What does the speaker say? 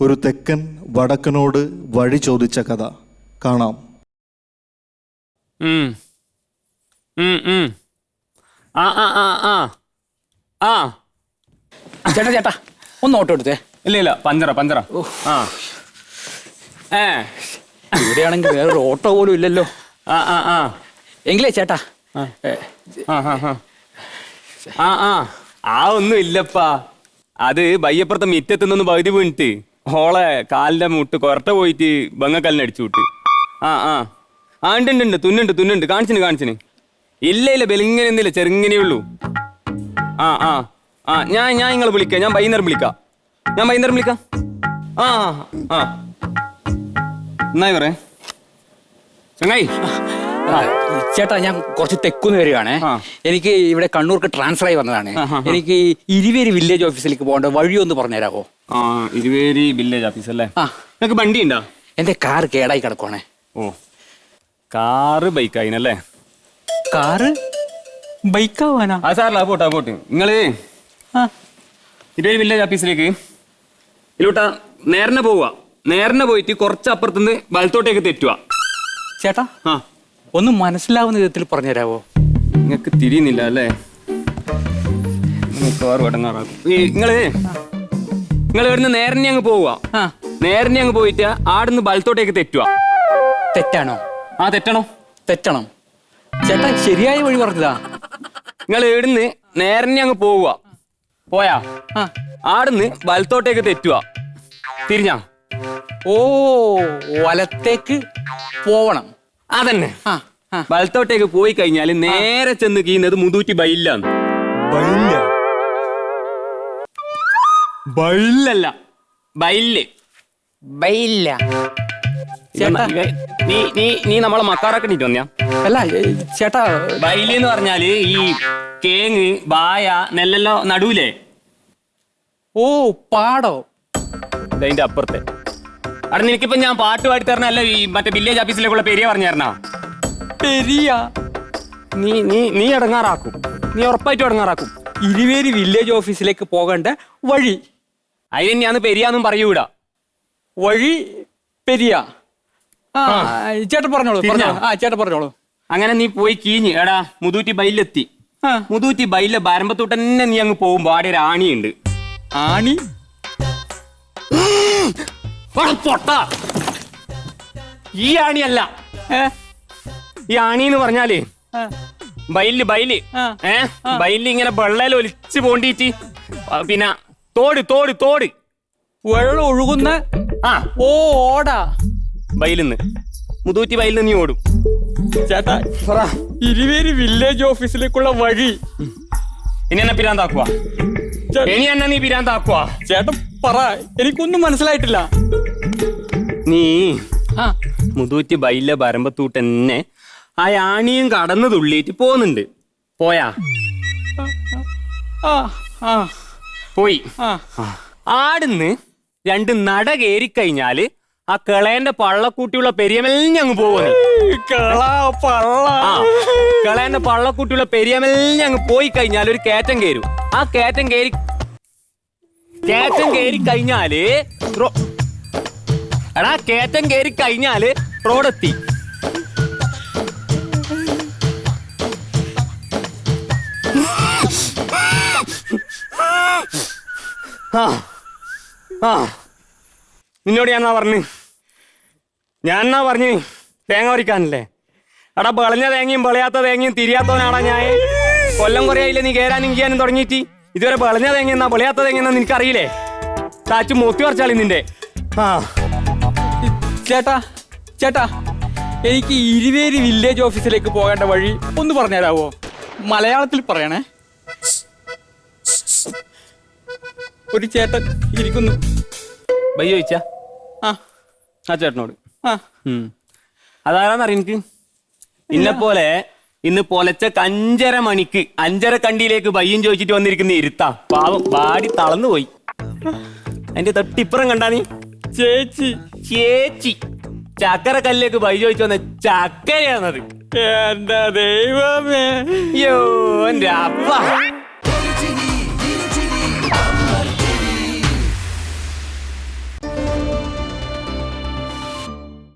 ഒരു തെക്കൻ വടക്കനോട് വഴി ചോദിച്ച കഥ കാണാം. ചേട്ടാ ചേട്ടാ ഒന്ന് ഓട്ടോ എടുത്തേ. ഇല്ല പഞ്ചറ ഇവിടെയാണെങ്കിൽ വേറൊരു ഓട്ടോ പോലും ഇല്ലല്ലോ. എങ്കിലേ ചേട്ടാ ഒന്നും ഇല്ലപ്പാ. അത് ബയ്യപ്പുറത്തെ മിറ്റത്ത് നിന്ന് പകുതി വീണിട്ട് ഓളെ കാലിന്റെ മുട്ട് കൊരട്ട പോയിട്ട് ബംഗക്കല്ലിന് അടിച്ചു വിട്ട്. ഉണ്ട് തുന്നുണ്ട് കാണിച്ചിന് ഇല്ല ബലിങ്ങനെ ഒന്നുമില്ല, ചെറുങ്ങനെ ഉള്ളൂ. ഞാൻ നിങ്ങളെ വിളിക്കാം, ഞാൻ വൈകുന്നേരം വിളിക്കാം. എന്നായി പറ ചങ്ങായി. ചേട്ടാ ഞാൻ കുറച്ച് തെക്കുന്ന് വരികയാണേ. എനിക്ക് ഇവിടെ കണ്ണൂർക്ക് ട്രാൻസ്ഫർ ആയി വന്നതാണ്. എനിക്ക് ഇരുവേരി വില്ലേജ് ഓഫീസിലേക്ക് പോകേണ്ട വഴി ഒന്ന് പറഞ്ഞുതരാമോ? ഇരുവേരി വില്ലേജ് ഓഫീസ് അല്ലേ? നിനക്ക് വണ്ടി ഉണ്ടോ? എന്റെ കാർ കേടായി കിടക്കുവാണേ. ഓ, കാറ് ബൈക്കായിനല്ലേ? കാറ് ബൈക്കാവാനാ? സാറല്ല, പോട്ടെ. നിങ്ങള് ഇരുവേരി വില്ലേജ് ഓഫീസിലേക്ക് ഇതിലോട്ടാ നേരനെ പോവുക. നേരനെ പോയിട്ട് കുറച്ച് അപ്പുറത്തുനിന്ന് വലത്തോട്ടേക്ക് തെറ്റുക. ചേട്ടാ ഒന്ന് മനസ്സിലാവുന്ന വിധത്തിൽ പറഞ്ഞുതരാവോ? നിങ്ങക്ക് തിരിയുന്നില്ല അല്ലേ? നിങ്ങള് ഇവിടുന്ന് നേരനെ അങ്ങ് പോവുക. നേരനെ അങ്ങ് പോയിട്ട് ആടുന്ന് വലത്തോട്ടേക്ക് തെറ്റുക. തെറ്റാണോ? തെറ്റണം. ചേട്ടാ ശരിയായ വഴി പറഞ്ഞതാ. നിങ്ങൾ ഇവിടുന്ന് നേരനെ അങ്ങ് പോയാ ആടുന്ന് വലത്തോട്ടേക്ക് തെറ്റുക. തിരിഞ്ഞാ ഓ, വലത്തേക്ക് പോവണം. അതന്നെ. വലത്തോട്ടേക്ക് പോയി കഴിഞ്ഞാല് നേരെ ചെന്ന് കീന്നത് മുതൂറ്റി ബൈല്ലാന്ന്. ബൈല്ലല്ല, ബൈല്ല. ചേട്ടാ നീ നമ്മളെ മക്കാറക്കണിട്ട് വന്നിയാ? അല്ല ചേട്ടാ, ബൈലെന്ന് പറഞ്ഞാല് ഈ കേങ്ങ് വായ നെല്ലെല്ലോ നടൂലേ? ഓ, പാടോ? അതിന്റെ അപ്പുറത്തെ. അവിടെ നിനക്കിപ്പോ ഞാൻ പാട്ട് പാടി തരണല്ല ഈ മറ്റേ വില്ലേജ് ഓഫീസിലേക്കുള്ള പെരിയ പറഞ്ഞു തരണ? പെരിയ നീ ഇടങ്ങാറാക്കും. നീ ഉറപ്പായിട്ടും ഇടങ്ങാറാക്കും. ഇരുവേരി വില്ലേജ് ഓഫീസിലേക്ക് പോകേണ്ട വഴി അതിന് ഞാൻ പെരിയാന്നും പറയൂടാ. വഴി പെരിയ. ചേട്ടൻ പറഞ്ഞോളൂ. ചേട്ടൻ പറഞ്ഞോളൂ. അങ്ങനെ നീ പോയി കീഞ്ഞ് എടാ മുതൂറ്റി ബൈലെത്തി. മുതൂറ്റി ബൈലെ ബരമ്പത്തോട്ട് തന്നെ നീ അങ്ങ് പോകുമ്പോ ആടെ ഒരു ആണിയുണ്ട്. ആണി? പൊട്ട, ഈ ആണിയല്ല. ഈ ആണിന്ന് പറഞ്ഞാല് ബൈല് ബൈല് ഇങ്ങനെ വെള്ളയിൽ ഒലിച്ച് പോണ്ടിട്ട് പിന്നെ തോട് വെള്ളം ഒഴുകുന്ന ഓടാ ബൈലിന്ന് മുതൂറ്റി ബൈലിന്ന് നീ ഓടും. ചേട്ടാ ഇരുവേരി വില്ലേജ് ഓഫീസിലേക്കുള്ള വഴി ഇനി എന്നെ പിരാന്താക്കുവാ? നീ പിരാന്താക്കുവാ? ചേട്ടൻ പറ, എനിക്കൊന്നും മനസ്സിലായിട്ടില്ല. നീ മുതൂറ്റി ബൈലെ ബരമ്പത്തൂട്ട് തന്നെ ആ ആണിയും കടന്നു തുള്ളിയിട്ട് പോകുന്നുണ്ട്. പോയാ? പോയി. ആടുന്ന് രണ്ട് നട കേറിക്കഴിഞ്ഞാല് ആ കിളേന്റെ പള്ളക്കൂട്ടിയുള്ള പെരിയമെല്ലങ്ങ് പോകുന്നു. കിളേന്റെ പള്ളക്കൂട്ടിയുള്ള പെരിയമെല്ലങ്ങ് പോയി കഴിഞ്ഞാൽ ഒരു കയറ്റം കയറും. ആ കയറ്റം കയറി കഴിഞ്ഞാല് കയറ്റം കയറി കഴിഞ്ഞാല് റോഡെത്തി. നിന്നോട് ഞാൻ എന്നാ പറഞ്ഞു തേങ്ങ പറിക്കാനല്ലേ? എടാ വിളഞ്ഞ തേങ്ങയും വിളയാത്ത തേങ്ങയും തിരിയാത്തവനാടാ ഞാൻ. കൊല്ലം കുറയായില്ലേ നീ കയറാനും ചെയ്യാനും തുടങ്ങിയിട്ട്. ഇതുവരെ വിളഞ്ഞ തേങ്ങ എന്നാ വിളയാത്ത തേങ്ങ എന്നാ നിനക്കറിയില്ലേ? താച്ചു മൂത്തി പറിച്ചാളി നിന്റെ. ചേട്ടാ എനിക്ക് ഇരുവേരി വില്ലേജ് ഓഫീസിലേക്ക് പോകേണ്ട വഴി ഒന്ന് പറഞ്ഞുതരാവോ? മലയാളത്തിൽ പറയണേ. ഒരു ചേട്ടൻ ഇരിക്കുന്നു. ബൈ ചോദിച്ചാ? ആ ചേട്ടനോട്. അതാരാന്നറിയ എനിക്ക്? ഇന്നെപ്പോലെ ഇന്ന് പൊലച്ച 5:30 മണിക്ക് 5:30 കണ്ടിയിലേക്ക് ബയ്യും ചോദിച്ചിട്ട് വന്നിരിക്കുന്ന ഇരുത്താ. പാവം പാടി തളർന്നു പോയി. അതിന്റെ തൊട്ടിപ്പുറം കണ്ടാ നീ? ചേച്ചി ചക്കര കല്ലിലേക്ക് ബൈ ചോദിച്ചു വന്ന ചക്കരയാണത്. എന്റെ ദൈവമേ, യോ എന്റെ അപ്പ.